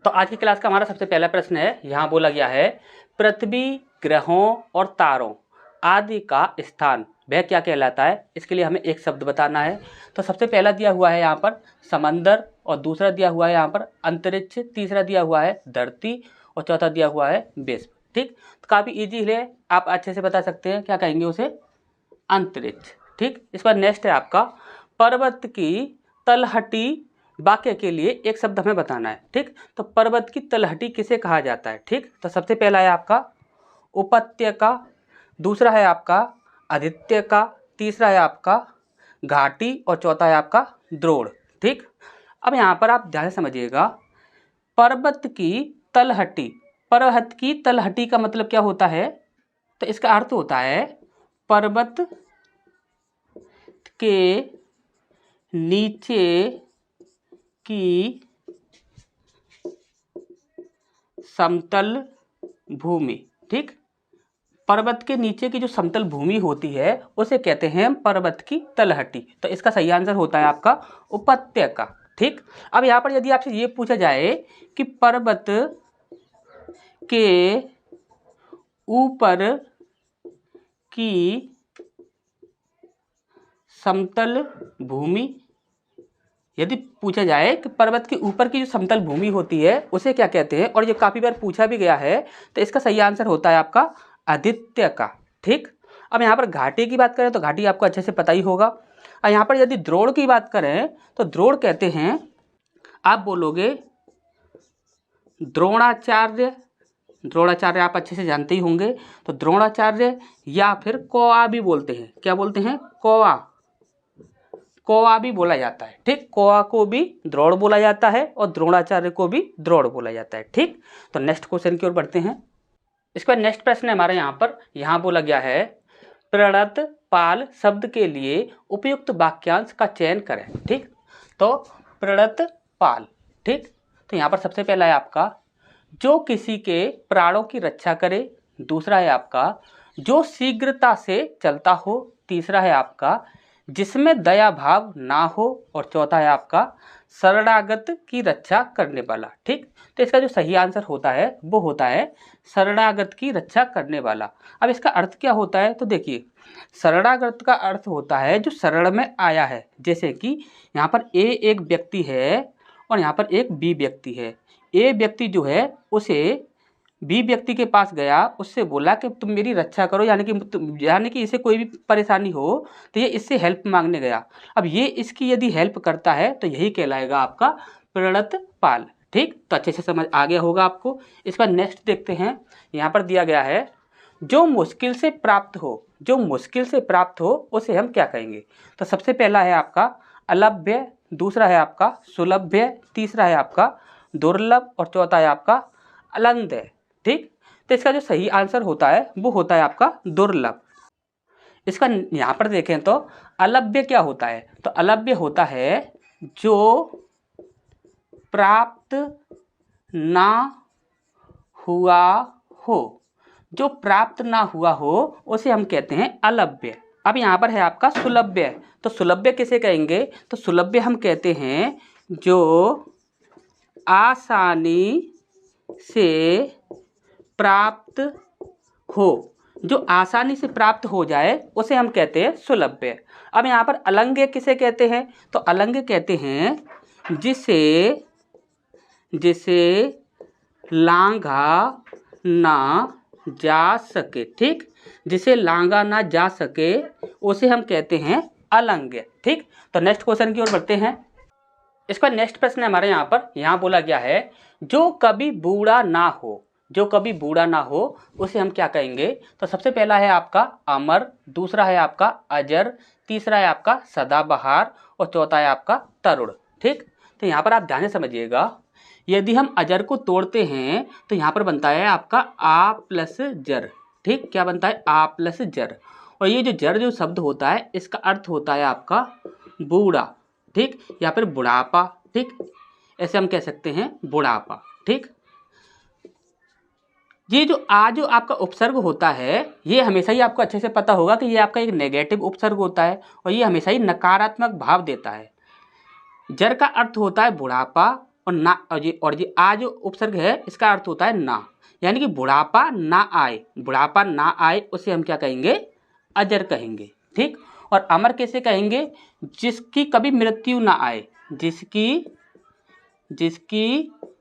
तो आज की क्लास का हमारा सबसे पहला प्रश्न है, यहाँ बोला गया है पृथ्वी, ग्रहों और तारों आदि का स्थान वह क्या कहलाता है। इसके लिए हमें एक शब्द बताना है। तो सबसे पहला दिया हुआ है यहाँ पर समंदर, और दूसरा दिया हुआ है यहाँ पर अंतरिक्ष, तीसरा दिया हुआ है धरती और चौथा दिया हुआ है विश्व। ठीक, तो काफ़ी ईजी है, आप अच्छे से बता सकते हैं। क्या कहेंगे उसे? अंतरिक्ष। ठीक, इस पर नेक्स्ट है आपका पर्वत की तलहटी वाक्य के लिए एक शब्द हमें बताना है। ठीक, तो पर्वत की तलहटी किसे कहा जाता है? ठीक, तो सबसे पहला है आपका उपत्यका, दूसरा है आपका आदित्यका, तीसरा है आपका घाटी और चौथा है आपका द्रोण। ठीक, अब यहाँ पर आप ध्यान से समझिएगा, पर्वत की तलहटी, पर्वत की तलहटी का मतलब क्या होता है? तो इसका अर्थ होता है पर्वत के नीचे की समतल भूमि। ठीक, पर्वत के नीचे की जो समतल भूमि होती है उसे कहते हैं पर्वत की तलहटी। तो इसका सही आंसर होता है आपका उपत्यका। ठीक, अब यहाँ पर यदि आपसे ये पूछा जाए कि पर्वत के ऊपर की समतल भूमि, यदि पूछा जाए कि पर्वत के ऊपर की जो समतल भूमि होती है उसे क्या कहते हैं, और ये काफ़ी बार पूछा भी गया है, तो इसका सही आंसर होता है आपका आदित्यका। ठीक, अब यहाँ पर घाटी की बात करें तो घाटी आपको अच्छे से पता ही होगा। और यहाँ पर यदि द्रोण की बात करें तो द्रोण कहते हैं, आप बोलोगे द्रोणाचार्य, द्रोणाचार्य आप अच्छे से जानते ही होंगे। तो द्रोणाचार्य या फिर कौआ भी बोलते हैं। क्या बोलते हैं? कौआ, कौआ भी बोला जाता है। ठीक, कौआ को भी द्रोण बोला जाता है और द्रोणाचार्य को भी द्रोण बोला जाता है। ठीक, तो नेक्स्ट क्वेश्चन की ओर बढ़ते हैं। इसके बाद नेक्स्ट प्रश्न है हमारे यहाँ पर, यहाँ बोला गया है प्रणत पाल शब्द के लिए उपयुक्त वाक्यांश का चयन करें। ठीक, तो प्रणत पाल। ठीक, तो यहाँ पर सबसे पहला है आपका जो किसी के प्राणों की रक्षा करे, दूसरा है आपका जो शीघ्रता से चलता हो, तीसरा है आपका जिसमें दया भाव ना हो, और चौथा है आपका शरणागत की रक्षा करने वाला। ठीक, तो इसका जो सही आंसर होता है वो होता है शरणागत की रक्षा करने वाला। अब इसका अर्थ क्या होता है? तो देखिए, शरणागत का अर्थ होता है जो शरण में आया है। जैसे कि यहाँ पर ए एक व्यक्ति है और यहाँ पर एक बी व्यक्ति है। ए व्यक्ति जो है उसे बी व्यक्ति के पास गया, उससे बोला कि तुम मेरी रक्षा करो, यानी कि इसे कोई भी परेशानी हो तो ये इससे हेल्प मांगने गया। अब ये इसकी यदि हेल्प करता है तो यही कहलाएगा आपका प्रणत पाल। ठीक, तो अच्छे से समझ आ गया होगा आपको। इस पर नेक्स्ट देखते हैं, यहाँ पर दिया गया है जो मुश्किल से प्राप्त हो, जो मुश्किल से प्राप्त हो उसे हम क्या कहेंगे? तो सबसे पहला है आपका अलभ्य, दूसरा है आपका सुलभ्य, तीसरा है आपका दुर्लभ और चौथा है आपका अलंघ्य। ठीक, तो इसका जो सही आंसर होता है वो होता है आपका दुर्लभ। इसका यहाँ पर देखें तो अलभ्य क्या होता है? तो अलभ्य होता है जो प्राप्त ना हुआ हो, जो प्राप्त ना हुआ हो उसे हम कहते हैं अलभ्य। अब यहाँ पर है आपका सुलभ्य, तो सुलभ्य किसे कहेंगे? तो सुलभ्य हम कहते हैं जो आसानी से प्राप्त हो, जो आसानी से प्राप्त हो जाए उसे हम कहते हैं सुलभ्य। अब यहाँ पर अलंघ्य किसे कहते हैं? तो अलंघ्य कहते हैं जिसे लांघा ना जा सके। ठीक, जिसे लांघा ना जा सके उसे हम कहते हैं अलंघ्य। ठीक, तो नेक्स्ट क्वेश्चन की ओर बढ़ते हैं। इसका नेक्स्ट प्रश्न है हमारे यहाँ पर, यहाँ बोला गया है जो कभी बूढ़ा ना हो, जो कभी बूढ़ा ना हो उसे हम क्या कहेंगे? तो सबसे पहला है आपका अमर, दूसरा है आपका अजर, तीसरा है आपका सदाबहार और चौथा है आपका तरुण। ठीक, तो यहाँ पर आप ध्यान से समझिएगा, यदि हम अजर को तोड़ते हैं तो यहाँ पर बनता है आपका आ प्लस जर। ठीक, क्या बनता है? आ प्लस जर, और ये जो जर जो शब्द होता है इसका अर्थ होता है आपका बूढ़ा। ठीक, या फिर बुढ़ापा। ठीक, ऐसे हम कह सकते हैं बुढ़ापा। ठीक, ये जो जो आपका उपसर्ग होता है ये हमेशा ही आपको अच्छे से पता होगा कि ये आपका एक नेगेटिव उपसर्ग होता है और ये हमेशा ही नकारात्मक भाव देता है। जर का अर्थ होता है बुढ़ापा और ना, और ये आ जो उपसर्ग है इसका अर्थ होता है ना, यानी कि बुढ़ापा ना आए, बुढ़ापा ना आए उसे हम क्या कहेंगे, अजर कहेंगे। ठीक, और अमर कैसे कहेंगे, जिसकी कभी मृत्यु ना आए, जिसकी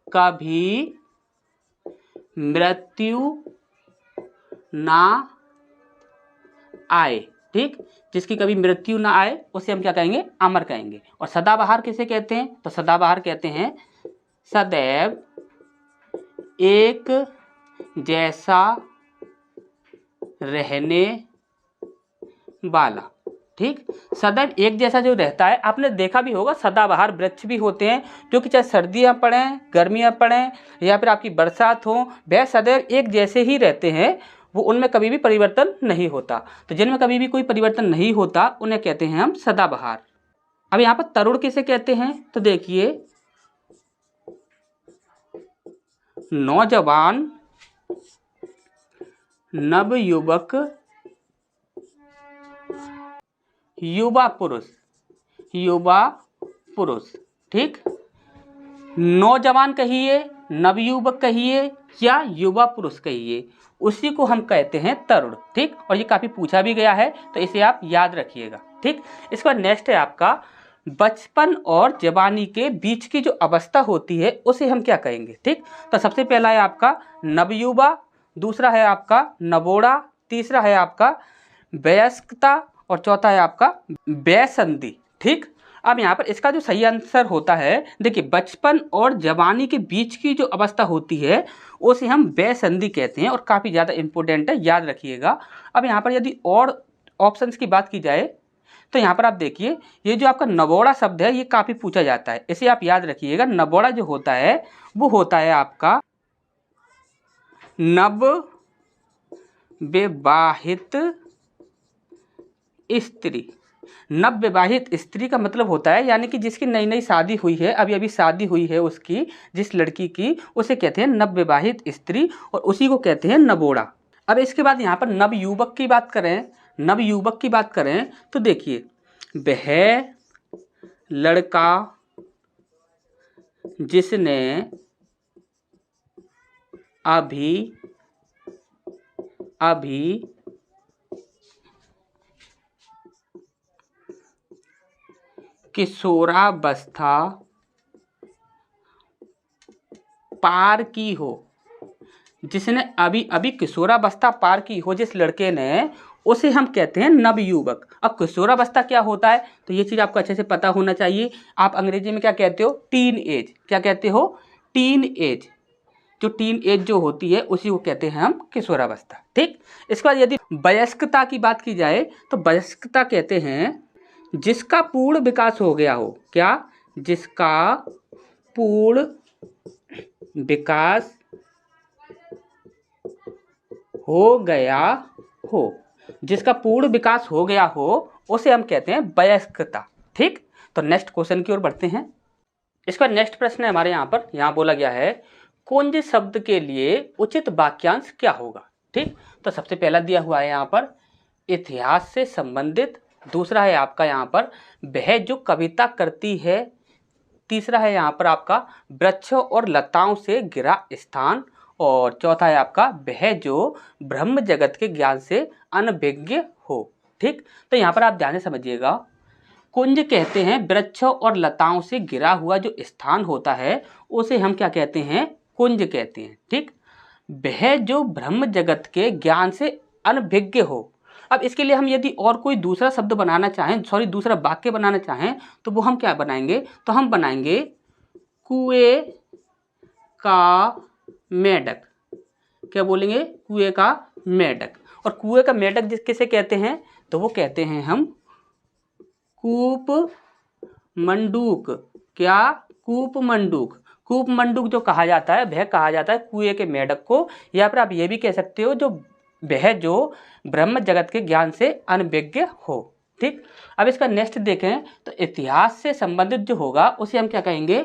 कभी मृत्यु ना आए। ठीक, जिसकी कभी मृत्यु ना आए उसे हम क्या कहेंगे, अमर कहेंगे। और सदाबहार किसे कहते हैं, तो सदाबहार कहते हैं सदैव एक जैसा रहने वाला। ठीक, सदैव एक जैसा जो रहता है, आपने देखा भी होगा सदाबहार वृक्ष भी होते हैं जो कि चाहे सर्दियां पड़ें, गर्मियां पड़ें या फिर आपकी बरसात हो, वह सदैव एक जैसे ही रहते हैं, वो उनमें कभी भी परिवर्तन नहीं होता। तो जिनमें कभी भी कोई परिवर्तन नहीं होता उन्हें कहते हैं हम सदाबहार। अब यहाँ पर तरुण किसे कहते हैं, तो देखिए नौजवान, नवयुवक, युवा पुरुष, युवा पुरुष। ठीक, नौजवान कहिए, नवयुवक कहिए या युवा पुरुष कहिए, उसी को हम कहते हैं तरुण। ठीक, और ये काफी पूछा भी गया है तो इसे आप याद रखिएगा। ठीक, इसके बाद नेक्स्ट है आपका बचपन और जवानी के बीच की जो अवस्था होती है उसे हम क्या कहेंगे। ठीक, तो सबसे पहला है आपका नवयुवा, दूसरा है आपका नवोड़ा, तीसरा है आपका वयस्कता और चौथा है आपका वयसंधि। ठीक, अब यहाँ पर इसका जो सही आंसर होता है, देखिए बचपन और जवानी के बीच की जो अवस्था होती है उसे हम वयसंधि कहते हैं और काफ़ी ज़्यादा इंपॉर्टेंट है, याद रखिएगा। अब यहाँ पर यदि और ऑप्शंस की बात की जाए तो यहाँ पर आप देखिए ये जो आपका नवोड़ा शब्द है ये काफ़ी पूछा जाता है, इसे आप याद रखिएगा। नवोड़ा जो होता है वो होता है आपका नव विवाहित स्त्री। नव विवाहित स्त्री का मतलब होता है यानी कि जिसकी नई नई शादी हुई है, अभी अभी शादी हुई है उसकी, जिस लड़की की, उसे कहते हैं नव विवाहित स्त्री और उसी को कहते हैं नवोड़ा। अब इसके बाद यहाँ पर नवयुवक की बात करें, नवयुवक की बात करें तो देखिए वह लड़का जिसने अभी किशोरावस्था पार की हो, जिसने अभी अभी किशोरावस्था पार की हो जिस लड़के ने, उसे हम कहते हैं नवयुवक। अब किशोरावस्था क्या होता है तो ये चीज़ आपको अच्छे से पता होना चाहिए। आप अंग्रेजी में क्या कहते हो, टीन एज, क्या कहते हो, टीन एज। जो टीन एज जो होती है उसी को कहते हैं हम किशोरावस्था। ठीक, इसके बाद यदि वयस्कता की बात की जाए तो वयस्कता कहते हैं जिसका पूर्ण विकास हो गया हो। क्या, जिसका पूर्ण विकास हो गया हो, जिसका पूर्ण विकास हो गया हो उसे हम कहते हैं वयस्कता। ठीक, तो नेक्स्ट क्वेश्चन की ओर बढ़ते हैं। इसका नेक्स्ट प्रश्न है हमारे यहाँ पर, यहाँ बोला गया है कुंज शब्द के लिए उचित वाक्यांश क्या होगा। ठीक, तो सबसे पहला दिया हुआ है यहाँ पर इतिहास से संबंधित, दूसरा है आपका यहाँ पर वह जो कविता करती है, तीसरा है यहाँ पर आपका वृक्षों और लताओं से घिरा स्थान, और चौथा है आपका वह जो ब्रह्म जगत के ज्ञान से अनभिज्ञ हो। ठीक, तो यहाँ पर आप ध्यान से समझिएगा, कुंज कहते हैं वृक्षों और लताओं से घिरा हुआ जो स्थान होता है उसे हम क्या कहते हैं, कुंज कहते हैं। ठीक, वह जो ब्रह्म जगत के ज्ञान से अनभिज्ञ हो। अब इसके लिए हम यदि और कोई दूसरा शब्द बनाना चाहें, सॉरी दूसरा वाक्य बनाना चाहें तो वो हम क्या बनाएंगे, तो हम बनाएंगे कुएं का मेढक। क्या बोलेंगे, कुएं का मेढक। और कुएं का मेढक किसे कहते हैं, तो वो कहते हैं हम कूप मंडूक। क्या, कूप मंडूक। कूप मंडूक जो कहा जाता है वह कहा जाता है कुएं के मेढक को, या फिर आप ये भी कह सकते हो जो वह जो ब्रह्म जगत के ज्ञान से अनभिज्ञ हो। ठीक, अब इसका नेक्स्ट देखें तो इतिहास से संबंधित जो होगा उसे हम क्या कहेंगे,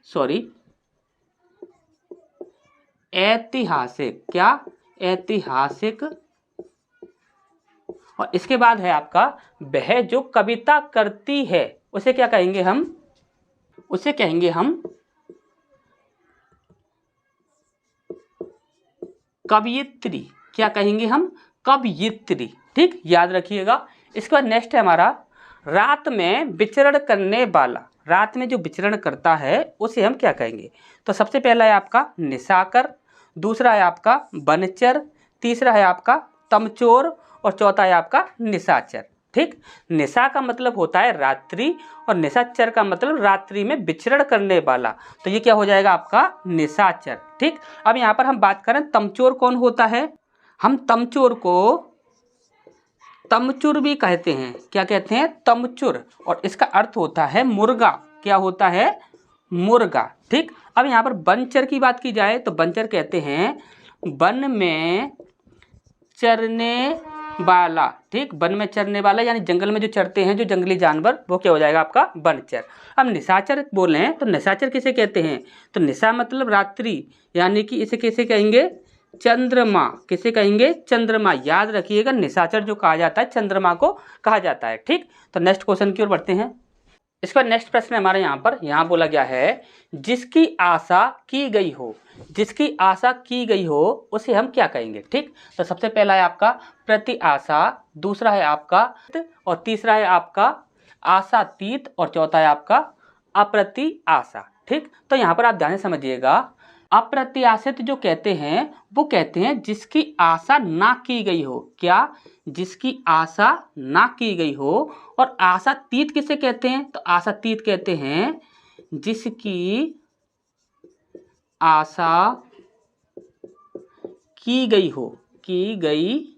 सॉरी ऐतिहासिक। क्या, ऐतिहासिक। और इसके बाद है आपका वह जो कविता करती है उसे क्या कहेंगे हम, उसे कहेंगे हम कवयित्री। क्या कहेंगे हम? कवयित्री। ठीक, याद रखिएगा। इसके बाद नेक्स्ट है हमारा रात में विचरण करने वाला। रात में जो विचरण करता है उसे हम क्या कहेंगे? तो सबसे पहला है आपका निशाकर, दूसरा है आपका वनचर, तीसरा है आपका तमचोर और चौथा है आपका निशाचर। ठीक, निशा का मतलब होता है रात्रि और निशाचर का मतलब रात्रि में विचरण करने वाला, तो ये क्या हो जाएगा आपका निशाचर। ठीक, अब यहाँ पर हम बात करें तमचोर कौन होता है? हम तमचोर को तमचुर भी कहते हैं। क्या कहते हैं? तमचुर, और इसका अर्थ होता है मुर्गा। क्या होता है? मुर्गा। ठीक, अब यहाँ पर वनचर की बात की जाए तो वनचर कहते हैं वन में चरने वाला। ठीक, वन में चरने वाला यानी जंगल में जो चरते हैं जो जंगली जानवर, वो क्या हो जाएगा आपका वनचर। अब निशाचर बोले हैं तो निशाचर किसे कहते हैं? तो निशा मतलब रात्रि, यानी कि इसे कैसे कहेंगे? चंद्रमा। किसे कहेंगे? चंद्रमा। याद रखिएगा, निशाचर जो कहा जाता है चंद्रमा को कहा जाता है। ठीक, तो नेक्स्ट क्वेश्चन की ओर बढ़ते हैं। इसका नेक्स्ट प्रश्न हमारे यहाँ बोला गया है जिसकी आशा की गई हो। जिसकी आशा की गई हो उसे हम क्या कहेंगे? ठीक, तो सबसे पहला है आपका प्रति आशा, दूसरा है आपका और तीसरा है आपका आशातीत और चौथा है आपका अप्रति आशा। ठीक, तो यहाँ पर आप ध्यान से समझिएगा, अप्रत्याशित जो कहते हैं वो कहते हैं जिसकी आशा ना की गई हो। क्या? जिसकी आशा ना की गई हो। और आशातीत किसे कहते हैं? तो आशातीत कहते हैं जिसकी आशा की गई हो। की गई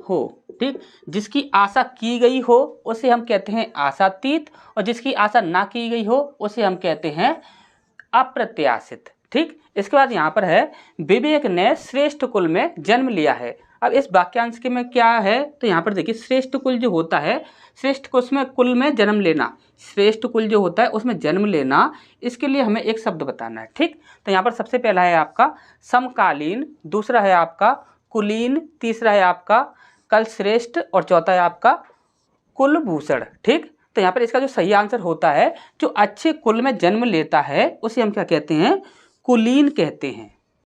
हो। ठीक, जिसकी आशा की गई हो उसे हम कहते हैं आशातीत, और जिसकी आशा ना की गई हो उसे हम कहते हैं अप्रत्याशित। ठीक, इसके बाद यहाँ पर है विवेक ने श्रेष्ठ कुल में जन्म लिया है। अब इस वाक्यांश के में क्या है? तो यहाँ पर देखिए श्रेष्ठ कुल जो होता है, श्रेष्ठ कुल में जन्म लेना, श्रेष्ठ कुल जो होता है उसमें जन्म लेना, इसके लिए हमें एक शब्द बताना है। ठीक, तो यहाँ पर सबसे पहला है आपका समकालीन, दूसरा है आपका कुलीन, तीसरा है आपका कल श्रेष्ठ और चौथा है आपका कुलभूषण। ठीक, तो यहाँ पर इसका जो सही आंसर होता है जो अच्छे कुल में जन्म लेता है उसे हम क्या कहते हैं? कुलीन कहते हैं।